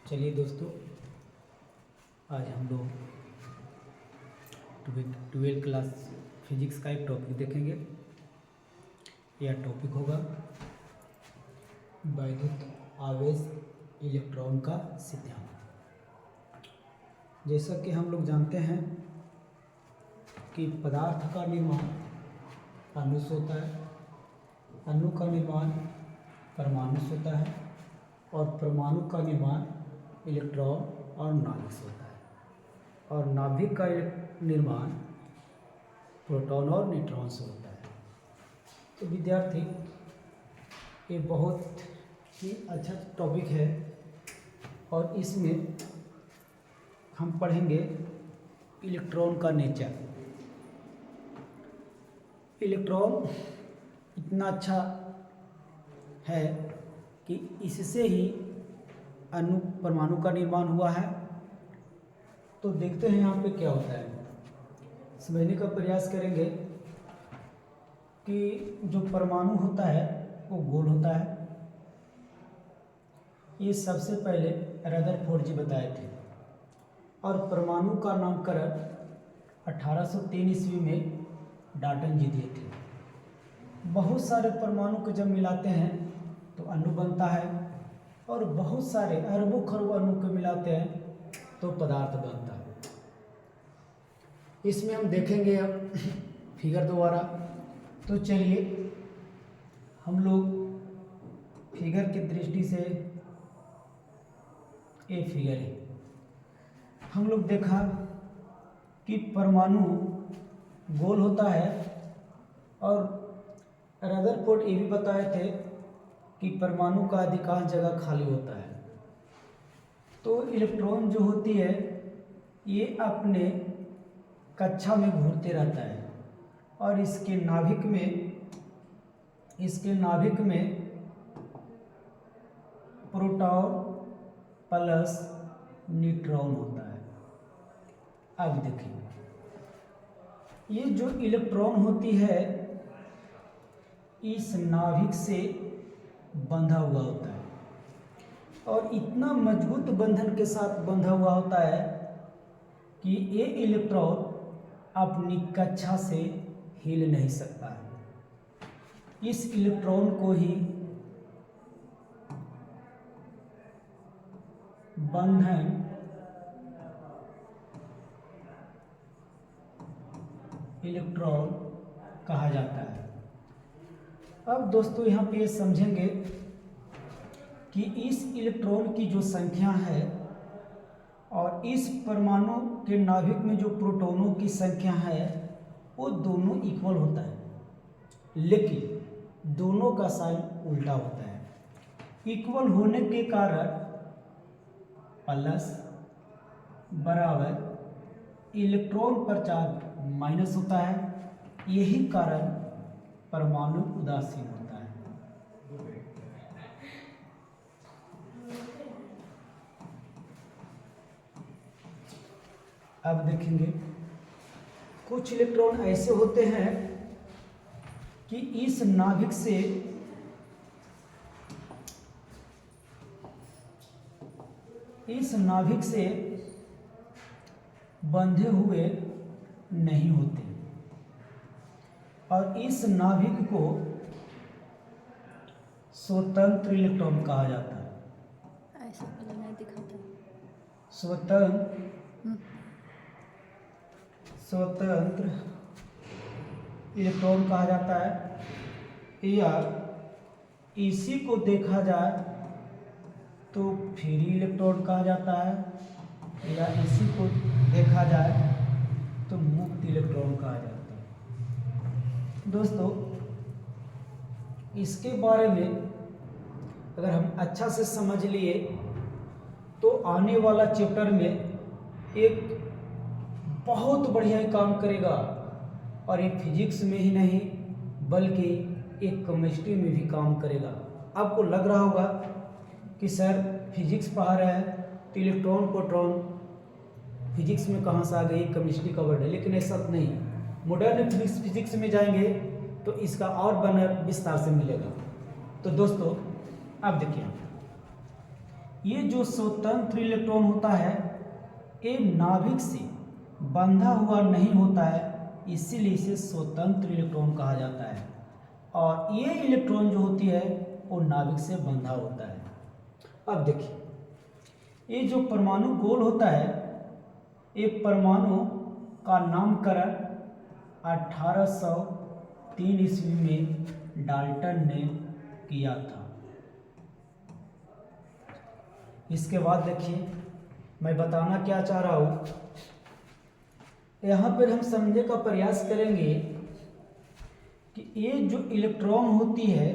चलिए दोस्तों, आज हम लोग ट्वेल्थ क्लास फिजिक्स का एक टॉपिक देखेंगे। यह टॉपिक होगा वैद्युत आवेश इलेक्ट्रॉन का सिद्धांत। जैसा कि हम लोग जानते हैं कि पदार्थ का निर्माण अणु से होता है, अणु का निर्माण परमाणु से होता है और परमाणु का निर्माण इलेक्ट्रॉन और नाभिक से होता है और नाभिक का निर्माण प्रोटॉन और न्यूट्रॉन से होता है। तो विद्यार्थी, ये बहुत ही अच्छा टॉपिक है और इसमें हम पढ़ेंगे इलेक्ट्रॉन का नेचर। इलेक्ट्रॉन इतना अच्छा है कि इससे ही अणु परमाणु का निर्माण हुआ है। तो देखते हैं यहाँ पे क्या होता है, समझने का प्रयास करेंगे कि जो परमाणु होता है वो गोल होता है। ये सबसे पहले रदरफोर्ड जी बताए थे और परमाणु का नामकरण 1803 ईस्वी में डाल्टन जी दिए थे। बहुत सारे परमाणु को जब मिलाते हैं तो अणु बनता है और बहुत सारे अरबों खरबों अणु को मिलाते हैं तो पदार्थ बनता है। इसमें हम देखेंगे अब फिगर द्वारा। तो चलिए हम लोग फिगर की दृष्टि से, ये फिगर है, हम लोग देखा कि परमाणु गोल होता है और रदरफोर्ड ये भी बताए थे कि परमाणु का अधिकांश जगह खाली होता है। तो इलेक्ट्रॉन जो होती है ये अपने कक्षा में घूमते रहता है और इसके नाभिक में प्रोटॉन प्लस न्यूट्रॉन होता है। अब देखिए, ये जो इलेक्ट्रॉन होती है इस नाभिक से बंधा हुआ होता है और इतना मजबूत बंधन के साथ बंधा हुआ होता है कि ये इलेक्ट्रॉन अपनी कक्षा से हिल नहीं सकता है। इस इलेक्ट्रॉन को ही बंधन इलेक्ट्रॉन कहा जाता है। अब दोस्तों यहाँ पे ये समझेंगे कि इस इलेक्ट्रॉन की जो संख्या है और इस परमाणु के नाभिक में जो प्रोटॉनों की संख्या है वो दोनों इक्वल होता है, लेकिन दोनों का साइन उल्टा होता है। इक्वल होने के कारण प्लस बराबर इलेक्ट्रॉन पर चार्ज माइनस होता है। यही कारण परमाणु उदासीन होता है। अब देखेंगे कुछ इलेक्ट्रॉन ऐसे होते हैं कि इस नाभिक से बंधे हुए नहीं होते और इस नाभिक को स्वतंत्र इलेक्ट्रॉन कहा जाता है। ऐसा पहले नहीं दिखाता। स्वतंत्र इलेक्ट्रॉन कहा जाता है, या इसी को देखा जाए तो फ्री इलेक्ट्रॉन कहा जाता है, या इसी को देखा जाए तो मुक्त इलेक्ट्रॉन कहा जाता है। दोस्तों, इसके बारे में अगर हम अच्छा से समझ लिए तो आने वाला चैप्टर में एक बहुत बढ़िया काम करेगा और ये फिजिक्स में ही नहीं बल्कि एक केमिस्ट्री में भी काम करेगा। आपको लग रहा होगा कि सर फिजिक्स पढ़ा रहे हैं तो इलेक्ट्रॉन प्रोटॉन फिजिक्स में कहाँ से आ गई, केमिस्ट्री का वर्ड है, लेकिन ऐसा नहीं। मॉडर्न फिजिक्स में जाएंगे तो इसका और विस्तार से मिलेगा। तो दोस्तों अब देखिए, ये जो स्वतंत्र इलेक्ट्रॉन होता है ये नाभिक से बंधा हुआ नहीं होता है, इसीलिए इसे स्वतंत्र इलेक्ट्रॉन कहा जाता है। और ये इलेक्ट्रॉन जो होती है वो नाभिक से बंधा होता है। अब देखिए, ये जो परमाणु गोल होता है, ये परमाणु का नामकरण 1803 ईस्वी में डाल्टन ने किया था। इसके बाद देखिए, मैं बताना क्या चाह रहा हूँ, यहाँ पर हम समझने का प्रयास करेंगे कि ये जो इलेक्ट्रॉन होती है,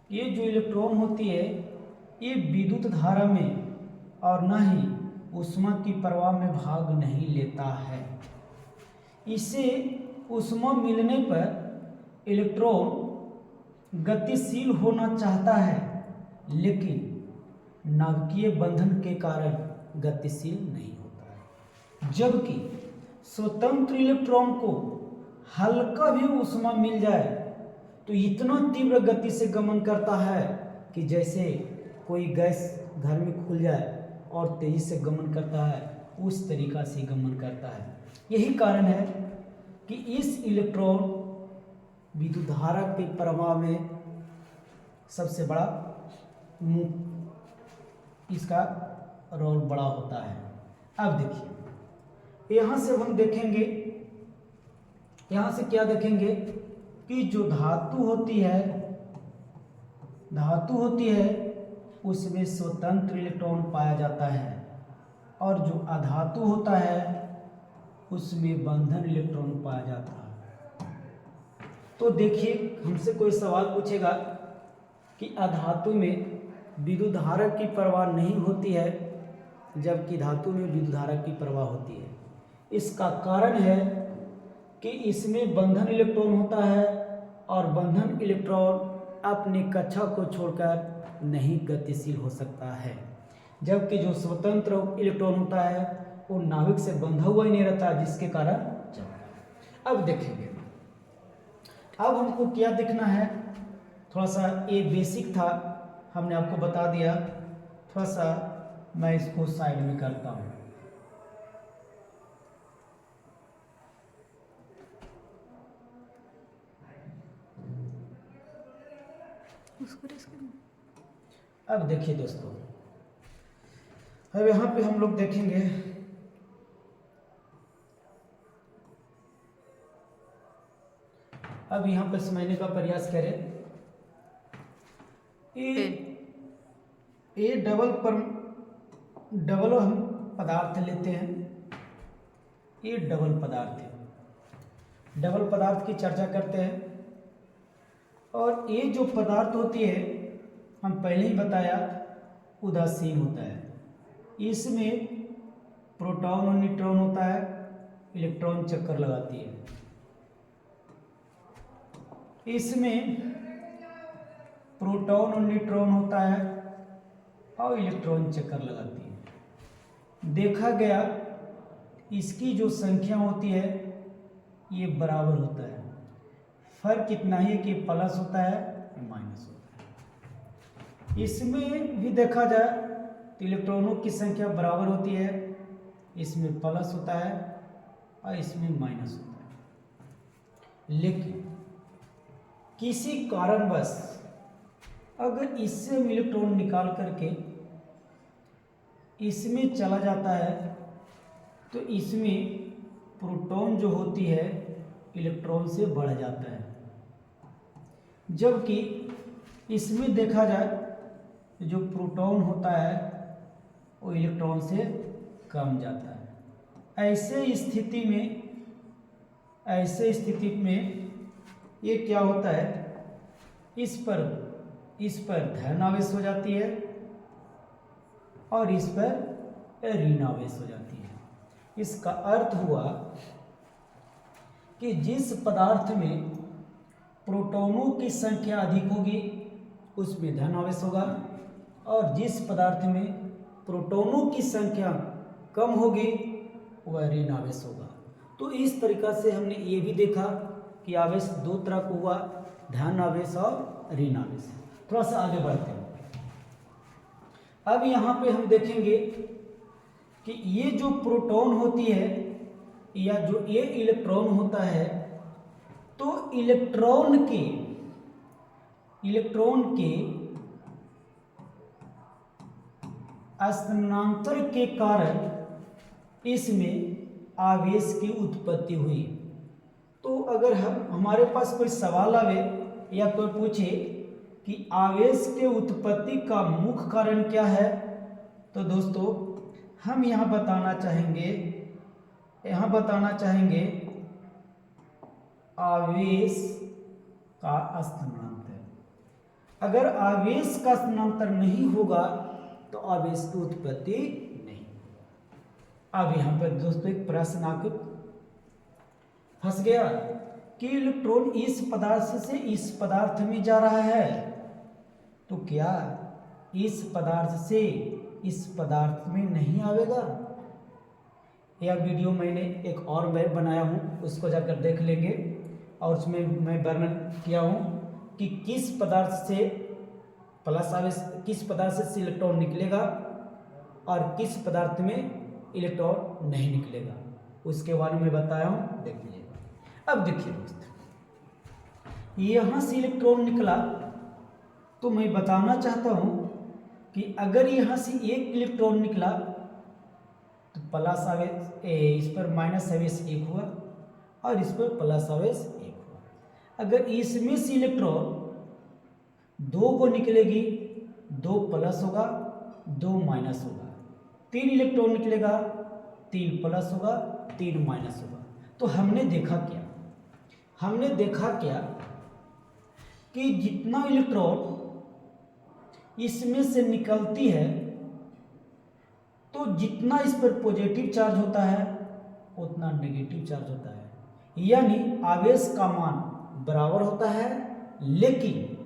ये जो इलेक्ट्रॉन होती है ये विद्युत धारा में और न ही ऊष्मा की प्रवाह में भाग नहीं लेता है। इसे ऊष्मा मिलने पर इलेक्ट्रॉन गतिशील होना चाहता है, लेकिन नाभिकीय बंधन के कारण गतिशील नहीं होता है। जबकि स्वतंत्र इलेक्ट्रॉन को हल्का भी ऊष्मा मिल जाए तो इतना तीव्र गति से गमन करता है कि जैसे कोई गैस घर में खुल जाए और तेजी से गमन करता है, उस तरीका से गमन करता है। यही कारण है कि इस इलेक्ट्रॉन विद्युत धारा के प्रवाह में सबसे बड़ा इसका रोल बड़ा होता है। अब देखिए, यहाँ से हम देखेंगे, यहाँ से क्या देखेंगे कि जो धातु होती है उसमें स्वतंत्र इलेक्ट्रॉन पाया जाता है, और जो अधातु होता है उसमें बंधन इलेक्ट्रॉन पाया जाता है। तो देखिए, हमसे कोई सवाल पूछेगा कि अधातु में विद्युत धारा की प्रवाह नहीं होती है जबकि धातु में विद्युत धारा की प्रवाह होती है। इसका कारण है कि इसमें बंधन इलेक्ट्रॉन होता है और बंधन इलेक्ट्रॉन अपनी कक्षा को छोड़कर नहीं गतिशील हो सकता है, जबकि जो स्वतंत्र इलेक्ट्रॉन होता है वो नाभिक से बंधा हुआ ही नहीं रहता, जिसके कारण चलता है। अब देखेंगे, अब हमको क्या देखना है, थोड़ा सा ये बेसिक था, हमने आपको बता दिया। थोड़ा सा मैं इसको साइड में करता हूँ। अब देखिए दोस्तों, अब यहाँ पे हम लोग देखेंगे अब यहाँ पे समझने का प्रयास करें। ये डबल हम पदार्थ लेते हैं, ये डबल पदार्थ है, डबल पदार्थ की चर्चा करते हैं। और ये जो पदार्थ होती है, हम पहले ही बताया, उदासीन होता है। इसमें प्रोटॉन और न्यूट्रॉन होता है, इलेक्ट्रॉन चक्कर लगाती है। इसमें प्रोटॉन और न्यूट्रॉन होता है और इलेक्ट्रॉन चक्कर लगाती है। देखा गया इसकी जो संख्या होती है ये बराबर होता है, फर्क इतना ही है कि प्लस होता है माइनस होता है। इसमें भी देखा जाए तो इलेक्ट्रॉनों की संख्या बराबर होती है, इसमें प्लस होता है और इसमें माइनस होता है। लेकिन किसी कारणवश अगर इससे हम इलेक्ट्रॉन निकाल करके इसमें चला जाता है तो इसमें प्रोटॉन जो होती है इलेक्ट्रॉन से बढ़ जाता है, जबकि इसमें देखा जाए जो प्रोटॉन होता है वो इलेक्ट्रॉन से कम जाता है। ऐसे स्थिति में ये क्या होता है, इस पर धन आवेश हो जाती है और इस पर ऋण आवेश हो जाती है। इसका अर्थ हुआ कि जिस पदार्थ में प्रोटॉनों की संख्या अधिक होगी उसमें धन आवेश होगा, और जिस पदार्थ में प्रोटॉनों की संख्या कम होगी वह ऋण आवेश होगा। तो इस तरीका से हमने ये भी देखा कि आवेश दो तरह का हुआ, धन आवेश और ऋण आवेश। थोड़ा सा आगे बढ़ते हैं। अब यहाँ पे हम देखेंगे कि ये जो प्रोटॉन होती है या जो ये इलेक्ट्रॉन होता है, तो इलेक्ट्रॉन के स्थानांतर के कारण इसमें आवेश की उत्पत्ति हुई। तो अगर हमारे पास कोई सवाल आवे या कोई पूछे कि आवेश के उत्पत्ति का मुख्य कारण क्या है, तो दोस्तों हम यहाँ बताना चाहेंगे आवेश का स्थानांतर। अगर आवेश का स्थानांतर नहीं होगा तो आवेश की उत्पत्ति नहीं। अब यहाँ पर दोस्तों एक प्रश्न आके फंस गया कि इलेक्ट्रॉन इस पदार्थ से इस पदार्थ में जा रहा है, तो क्या इस पदार्थ से इस पदार्थ में नहीं आवेगा? यह वीडियो मैंने एक और बनाया हूँ, उसको जाकर देख लेंगे और उसमें मैं वर्णन किया हूँ कि किस पदार्थ से प्लस आवेश, किस पदार्थ से इलेक्ट्रॉन निकलेगा और किस पदार्थ में इलेक्ट्रॉन नहीं निकलेगा, उसके बारे में बताया हूँ, देख लीजिएगा। अब देखिए दोस्त, यहाँ से इलेक्ट्रॉन निकला तो मैं बताना चाहता हूँ कि अगर यहाँ से एक इलेक्ट्रॉन निकला तो प्लस आवेश इस पर माइनस आवेश 1 हुआ और इस पर प्लस आवेश 1 हुआ। अगर इसमें से इलेक्ट्रॉन 2 को निकलेगी, 2 प्लस होगा 2 माइनस होगा, 3 इलेक्ट्रॉन निकलेगा, 3 प्लस होगा 3 माइनस होगा। तो हमने देखा क्या कि जितना इलेक्ट्रॉन इसमें से निकलती है तो जितना इस पर पॉजिटिव चार्ज होता है उतना नेगेटिव चार्ज होता है, यानी आवेश का मान बराबर होता है लेकिन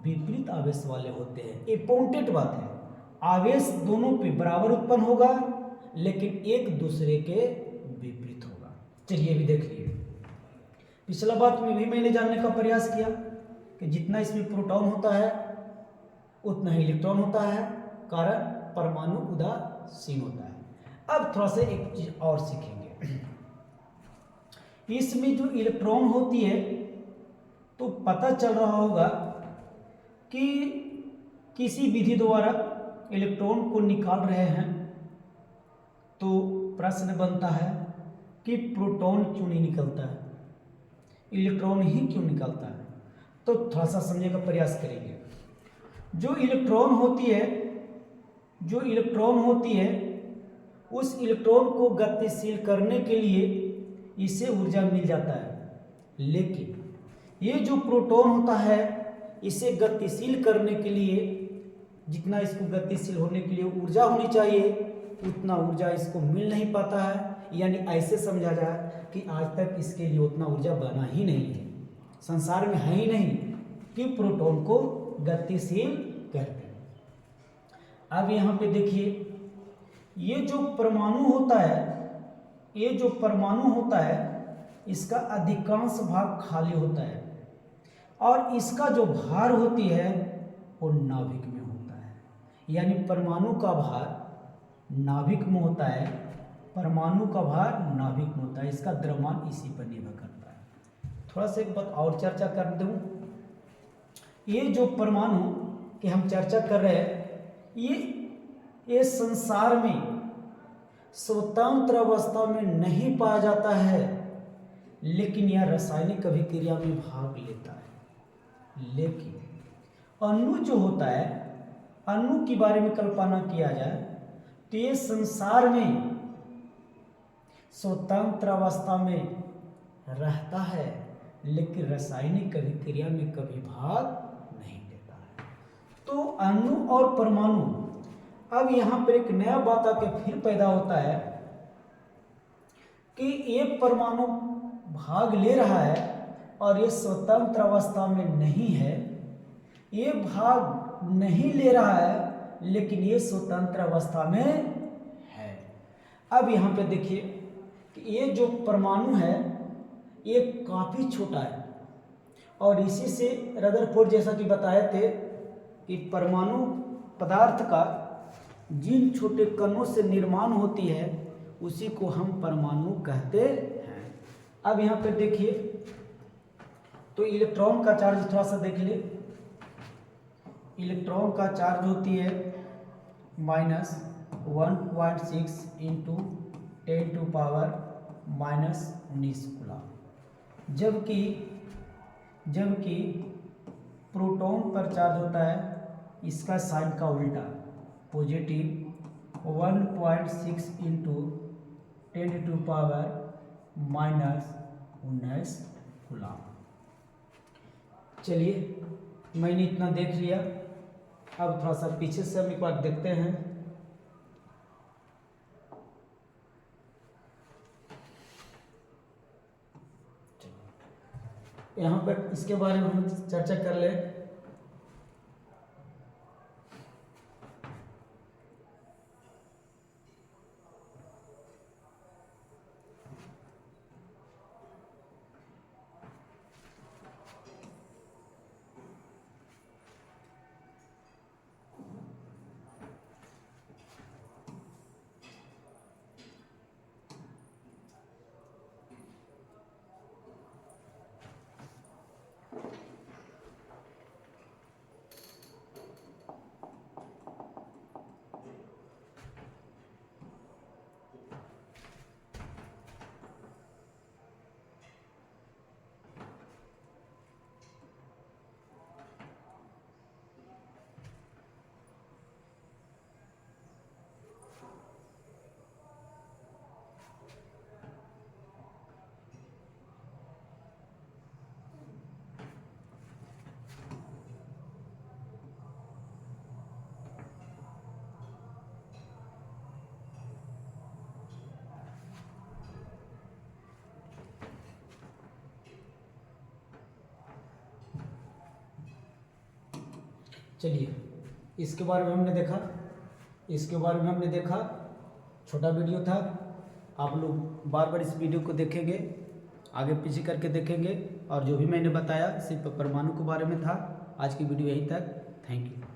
विपरीत आवेश वाले होते हैं। इंपॉर्टेंट बात है, आवेश दोनों पे बराबर उत्पन्न होगा लेकिन एक दूसरे के विपरीत होगा। चलिए अभी देख लीजिए, पिछला बात में भी मैंने जानने का प्रयास किया कि जितना इसमें प्रोटॉन होता है उतना ही इलेक्ट्रॉन होता है, कारण परमाणु उदासीन होता है। अब थोड़ा सा एक चीज और सीखेंगे, इसमें जो इलेक्ट्रॉन होती है तो पता चल रहा होगा कि किसी विधि द्वारा इलेक्ट्रॉन को निकाल रहे हैं, तो प्रश्न बनता है कि प्रोटॉन क्यों नहीं निकलता है, इलेक्ट्रॉन ही क्यों निकलता है। तो थोड़ा सा समझने का प्रयास करेंगे। जो इलेक्ट्रॉन होती है उस इलेक्ट्रॉन को गतिशील करने के लिए इसे ऊर्जा मिल जाता है, लेकिन ये जो प्रोटॉन होता है इसे गतिशील करने के लिए जितना इसको गतिशील होने के लिए ऊर्जा होनी चाहिए उतना ऊर्जा इसको मिल नहीं पाता है। यानी ऐसे समझा जाए कि आज तक इसके लिए उतना ऊर्जा बना ही नहीं है, संसार में है ही नहीं कि प्रोटॉन को गतिशील करते हैं। अब यहाँ पे देखिए, ये जो परमाणु होता है इसका अधिकांश भाग खाली होता है और इसका जो भार होती है वो नाभिक में होता है, यानी परमाणु का भार नाभिक में होता है, इसका द्रव्यमान इसी पर निर्भर करता है। थोड़ा सा एक बात और चर्चा कर दूं, ये जो परमाणु की हम चर्चा कर रहे हैं ये संसार में स्वतंत्र अवस्था में नहीं पाया जाता है, लेकिन यह रासायनिक अभिक्रिया में भाग लेता है। लेकिन अणु जो होता है, अणु के बारे में कल्पना किया जाए तो ये संसार में स्वतंत्र अवस्था में रहता है लेकिन रासायनिक अभिक्रिया में कभी भाग नहीं लेता है। तो अणु और परमाणु, अब यहाँ पर एक नया बात आके फिर पैदा होता है कि ये परमाणु भाग ले रहा है और ये स्वतंत्र अवस्था में नहीं है, ये भाग नहीं ले रहा है लेकिन ये स्वतंत्र अवस्था में है। अब यहाँ पे देखिए कि ये जो परमाणु है ये काफ़ी छोटा है और इसी से रदरफोर्ड जैसा कि बताए थे कि परमाणु पदार्थ का जिन छोटे कणों से निर्माण होती है उसी को हम परमाणु कहते हैं। अब यहाँ पे देखिए, तो इलेक्ट्रॉन का चार्ज थोड़ा सा देख ले। इलेक्ट्रॉन का चार्ज होती है -1.6 इंटू 10⁻⁻⁻⁰ कूलम। जबकि प्रोटॉन पर चार्ज होता है इसका साइन का उल्टा, पॉजिटिव 1.6 इंटू 10⁻⁻⁻⁰ कूलम। चलिए, मैंने इतना देख लिया। अब थोड़ा सा पीछे से हम एक बार देखते हैं। यहाँ पर इसके बारे में हम चर्चा कर ले। चलिए, इसके बारे में हमने देखा। छोटा वीडियो था। आप लोग बार बार इस वीडियो को देखेंगे, आगे पीछे करके देखेंगे। और जो भी मैंने बताया सिर्फ परमाणु के बारे में था। आज की वीडियो यहीं तक। Thank you.